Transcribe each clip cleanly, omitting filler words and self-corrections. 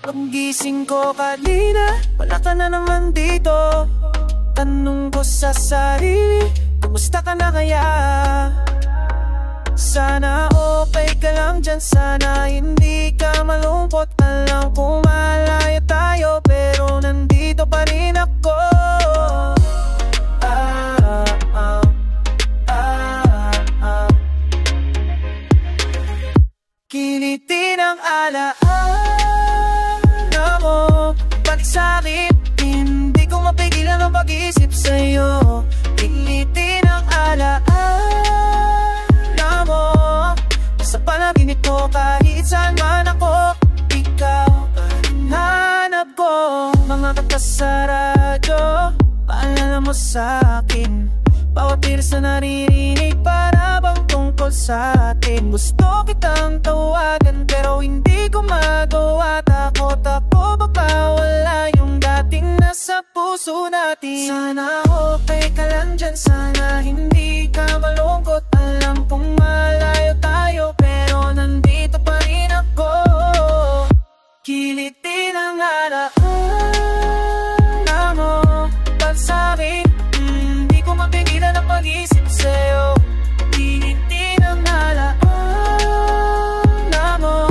Ang gising ko kanina, wala ka na naman dito. Tanong ko sa sarili, kumusta ka na kaya? Sana okay ka lang dyan, sana hindi ka malungkot. Alam ko malayo tayo, pero nandito pa rin ako. Kilitin ang alaala mo, pagsakit, hindi ko mapigilan ang pag-iisip sa'yo. Kilitin ang alaala mo, sa panaginip ko kahit saan man ako. Ikaw ang hanap ko. Mga kanta sa radyo, paalala mo sa'kin. Bawat tiris na naririnig para bang tungkol sa atin. Gusto kitang tawagan pero hindi ko magawa. Takot ako baka wala yung dating nasa puso natin. Sana okay ka lang dyan, sana hindi ka malungkot. Alam kong malayo tayo pero nandito pa rin ako. Kilitin ang alaala mo, pagsakit, hindi ko mapigilan ang pag-isip sa'yo. Kilitin ang alaala mo,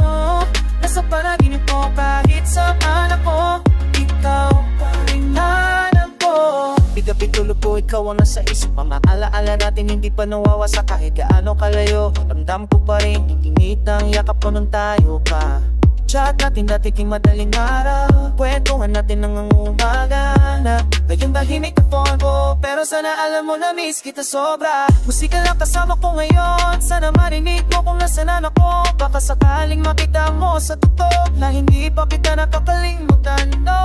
nasa panaginip ko kahit saan ako. Ikaw pa rin hanap ko. Bigabi tulog ko, ikaw ang nasa isip. Mga alaala natin hindi pa nawawasa kahit gaano kalayo. Ramdam ko pa rin, init ang yakap ko nung tayo pa. Chat natin dati king madaling araw, kwentuhan natin ng umaga na ngayon tahimik na phone ko, pero sana alam mo na miss kita sobra. Musika lang kasama ko ngayon, sana marinig mo kung nasaan ako. Baka sakaling makita mo sa totoo na hindi pa kita nakakalimutan, no.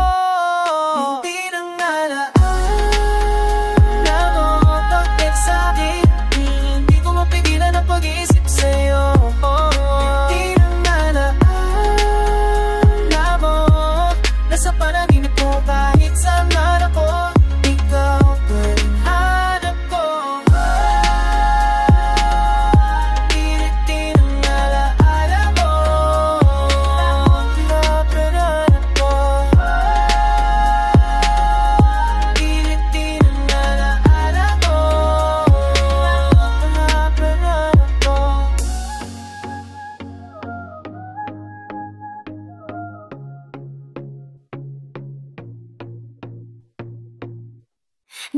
Hindi nang alaala mo, bakit sa'kin hindi ko mapigilan ang pag-iisip sa'yo. Sa panaginip ko kahit saan man ako, ikaw pa rin hanap ko. Kilitin ang alaala mo, ikaw pa rin hanap ko. Kilitin ang alaala mo, ikaw pa rin hanap ko.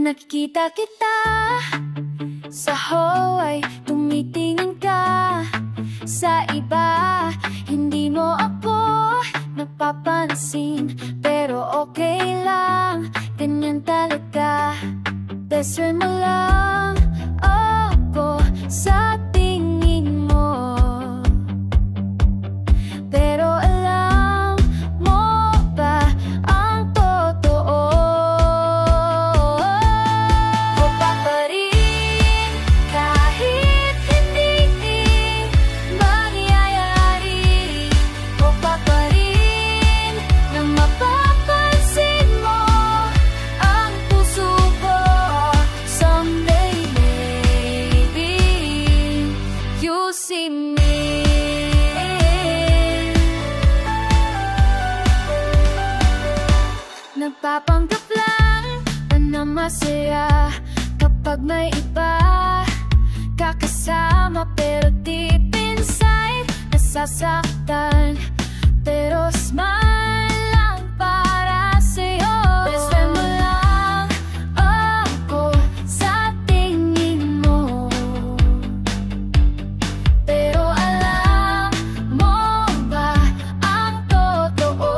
Nakikita kita sa hallway, tumitingin ka sa iba. Hindi mo ako napapansin, pero okay lang, ganyan talaga. Best friend mo lang ako sa tingin mo, pero alam mo ba ang totoo? Nagpapanggap lang na masaya kapag may iba kakasama, pero deep inside nasasaktan. Pero smile lang para sa'yo. Best friend mo lang ako sa tingin mo, pero alam mo ba ang totoo?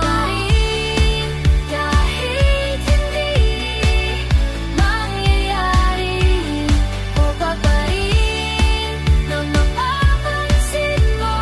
Paparin kahit hindi mangyayari, o paparin na mapapansin mo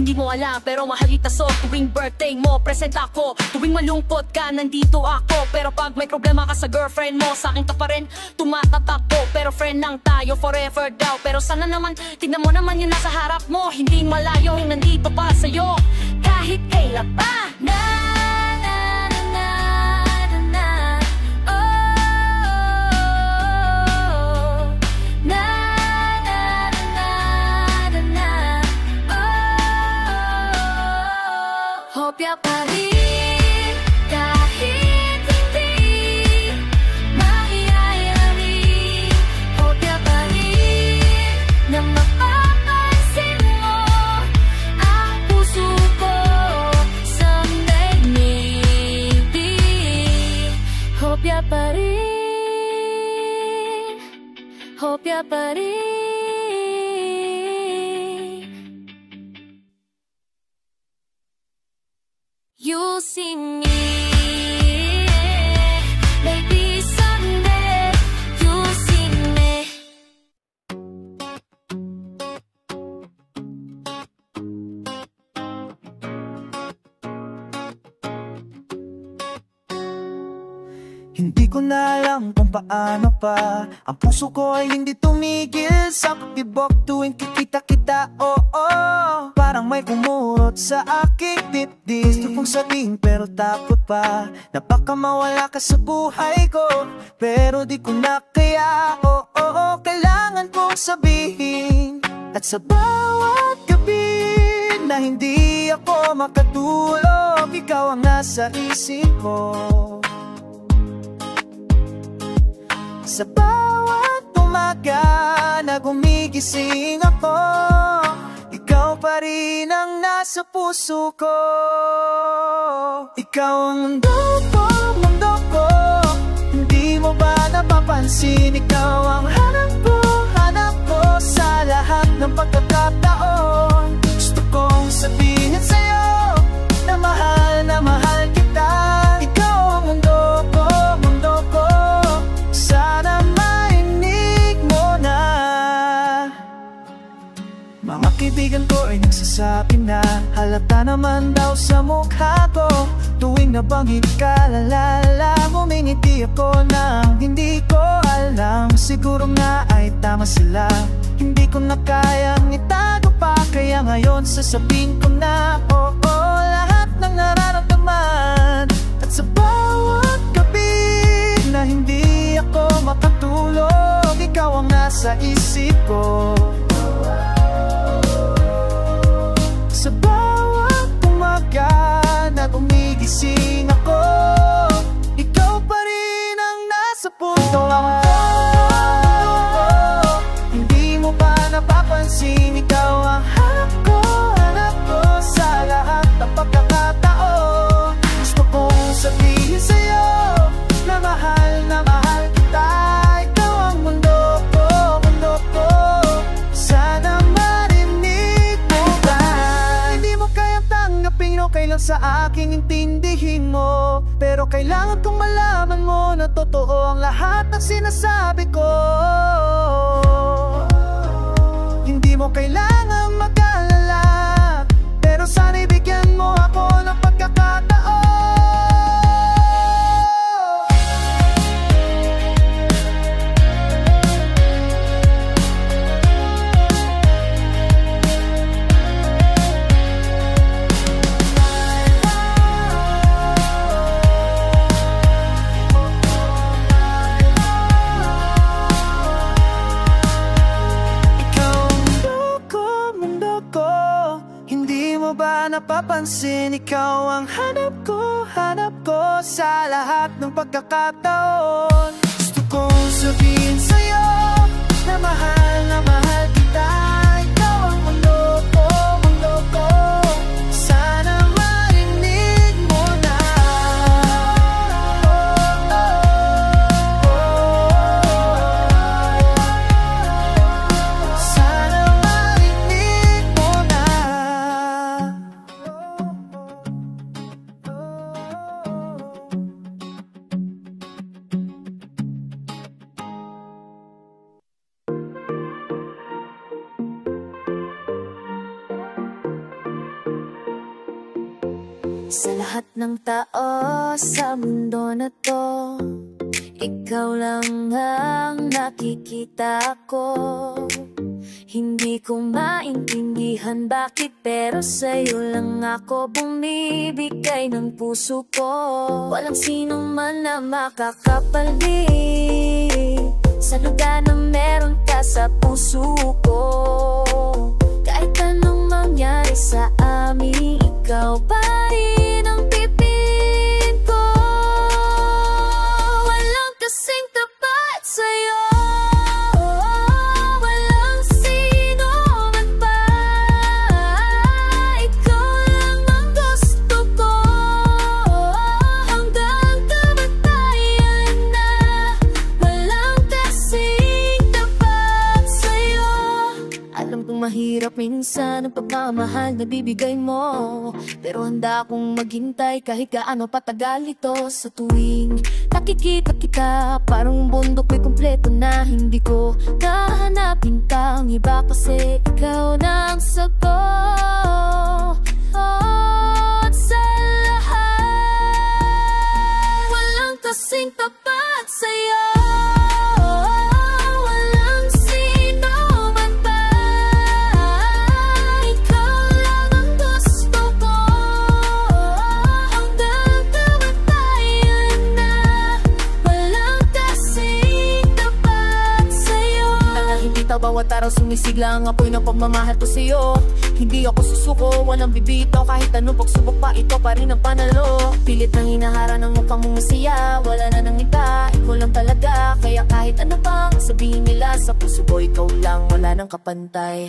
hindi mo alam pero mahal kita so. Tuwing birthday mo, present ako. Tuwing malungkot ka, nandito ako. Pero pag may problema ka sa girlfriend mo, sa akin ka pa rin tumatatakbo. Pero friend lang tayo forever daw. Pero sana naman, tignan mo naman yung nasa harap mo. Hindi malayo yung nandito pa sa'yo, kahit kailan pa. Na na na na na na. Oh, na na na na na. Oh, hopya pa rin kahit hindi mahihayanin. Hopya pa rin na mapapansin mo ang puso ko someday maybe. Hopya pa rin, hopya pa rin. You'll see me, maybe someday you'll see me. Hindi ko na alam kung paano pa. Ang puso ko ay hindi tumigil sa pagtibok tuwing kikita kita. Parang may kumurot sa aking dibdib. Gusto kong sabihin pero takot pa na baka mawala ka sa buhay ko. Pero di ko na kaya. Kailangan kong sabihin. At sa bawat gabi na hindi ako makatulog, ikaw ang nasa isip ko. Sa bawat umaga na gumigising ako, ikaw pa rin ang nasa puso ko. Ikaw ang mundo ko, hindi mo ba napapansin? Ikaw ang hanap ko sa lahat ng pagkakataon. Gusto kong sabihin sa'yo na mahal kita. Ikaw ang mundo ko, sana marinig mo na. Mga kaibigan ko ay nagsasabi na halata naman daw sa mukha ko. Tuwing nabanggit ka, lalala, ngumingiti ako nang hindi ko alam. Siguro nga ay tama sila, hindi ko na kayang itago pa. Kaya ngayon sasabihin ko na lahat ng nararamdaman. At sa bawat gabi na hindi ako makatulog, ikaw ang nasa isip ko. Sa bawat umaga na gumigising ako, ikaw pa rin ang nasa puso ko. Hindi mo ba napapansin? Ikaw ang hanap ko sa lahat ng pagkakataon. Gusto kong sabihin sa'yo na mahal kita. Ikaw ang mundo ko. Sana marinig mo ba? Hindi mo kayang tanggapin, okay lang sa aking intindihin mo. Pero kailangan kong malaman mo na totoo ang lahat ng sinasabi ko. Hindi mo kailangang mag-alala, pero sana'y bigyan mo ako ng pagkakataon. Napapansin, ikaw ang hanap ko sa lahat ng pagkakataon. Gusto kong sabihin sa'yo na mahal kita. Ikaw ang mundo ko, sana marinig mo na. Sana marinig mo na. Sa lahat ng tao sa mundo na to, ikaw lang ang nakikita ko. Hindi ko maintindihan bakit, pero sa'yo lang ako bumibigay ng puso ko. Walang sino man na makakapalit sa lugar na meron ka sa puso ko. Kahit anong mangyari sa amin, ikaw pa rin ang pipiliin ko. Walang kasing tapat sa'yo. Mahirap minsan ang pagmamahal na bibigay mo, pero handa akong maghintay kahit gaano patagal ito. Sa tuwing nakikita kita, parang bundok may kumpleto na. Hindi ko nahanapin kang iba kasi ikaw na ang sagot. At sa lahat, walang kasing tapat sa'yo. Bawat araw sumisigla ang apoy ng pagmamahal ko sa'yo. Hindi ako susuko, walang bibitaw. Kahit anong pagsubok pa, ito pa rin ang panalo. Pilit nang hinahara ng mukha mong masaya. Wala na nang iba, ikaw lang talaga. Kaya kahit ano pang sabihin nila, sa puso ko ikaw lang, wala nang kapantay.